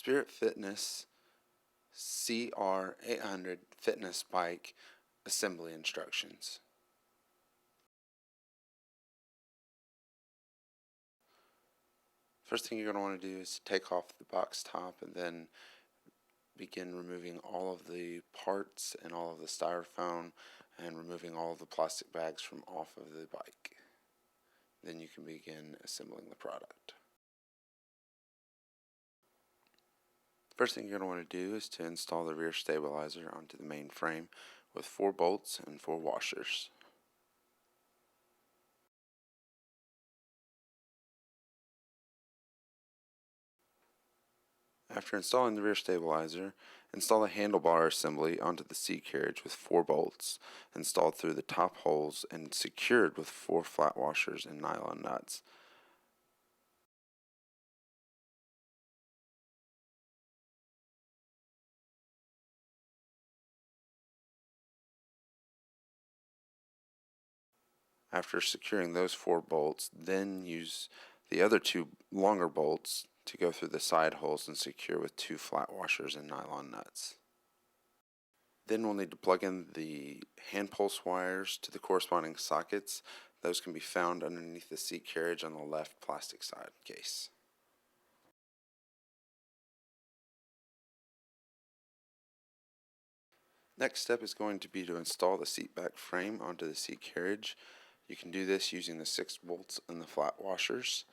Spirit Fitness CR800 fitness bike assembly instructions. First thing you're going to want to do is take off the box top and then begin removing all of the parts and all of the styrofoam and removing all of the plastic bags from off of the bike. Then you can begin assembling the product. First thing you're going to want to do is to install the rear stabilizer onto the main frame with 4 bolts and 4 washers. After installing the rear stabilizer, install the handlebar assembly onto the seat carriage with 4 bolts installed through the top holes and secured with 4 flat washers and nylon nuts. After securing those 4 bolts, then use the other 2 longer bolts to go through the side holes and secure with 2 flat washers and nylon nuts. Then we'll need to plug in the hand pulse wires to the corresponding sockets. Those can be found underneath the seat carriage on the left plastic side case. Next step is going to be to install the seat back frame onto the seat carriage. You can do this using the 6 bolts and the flat washers.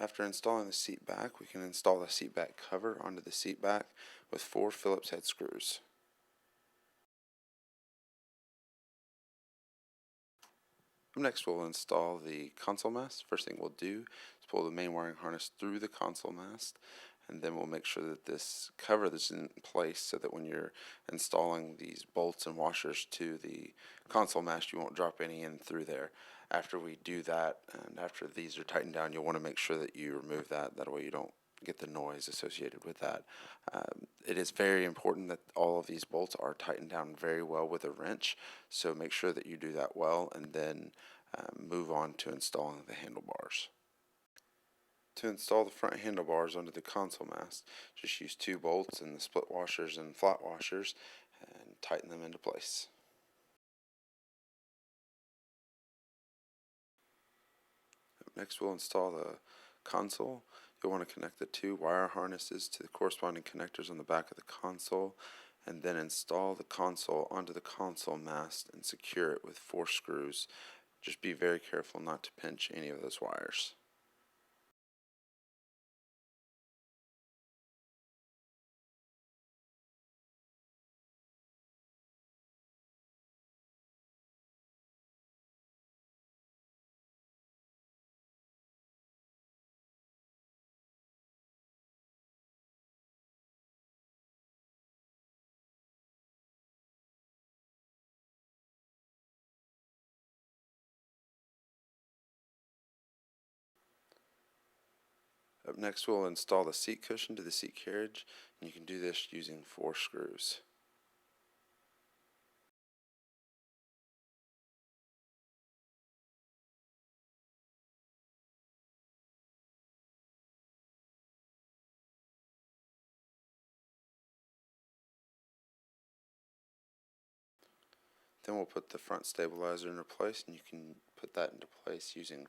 After installing the seat back, we can install the seat back cover onto the seat back with 4 Phillips head screws. Next, we'll install the console mast. First thing we'll do is pull the main wiring harness through the console mast, and then we'll make sure that this cover is in place so that when you're installing these bolts and washers to the console mast, you won't drop any in through there. After we do that, and after these are tightened down, you'll want to make sure that you remove that. That way you don't get the noise associated with that. It is very important that all of these bolts are tightened down very well with a wrench, so make sure that you do that well, and then move on to installing the handlebars. To install the front handlebars onto the console mast, just use 2 bolts and the split washers and flat washers and tighten them into place. Next, we'll install the console. You'll want to connect the 2 wire harnesses to the corresponding connectors on the back of the console, and then install the console onto the console mast and secure it with 4 screws. Just be very careful not to pinch any of those wires. Up next, we'll install the seat cushion to the seat carriage, and you can do this using 4 screws. Then we'll put the front stabilizer into place, and you can put that into place using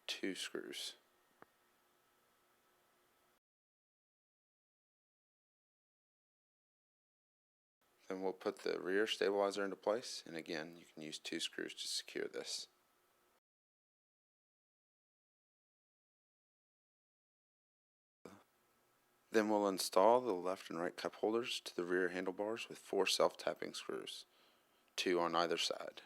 2 screws. Then we'll put the rear stabilizer into place, and again, you can use 2 screws to secure this. Then we'll install the left and right cup holders to the rear handlebars with 4 self-tapping screws, 2 on either side.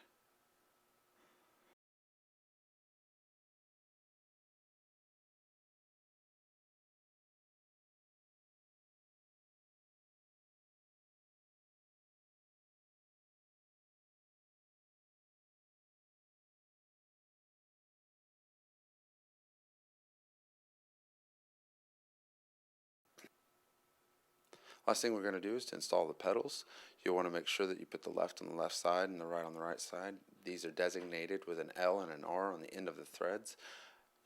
Last thing we're going to do is to install the pedals. You'll want to make sure that you put the left on the left side and the right on the right side. These are designated with an L and an R on the end of the threads.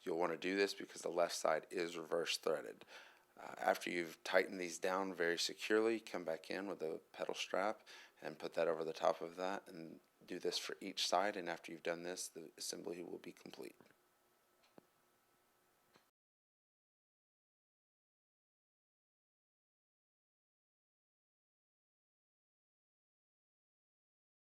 You'll want to do this because the left side is reverse threaded. After you've tightened these down very securely, come back in with a pedal strap and put that over the top of that and do this for each side, and after you've done this, the assembly will be complete.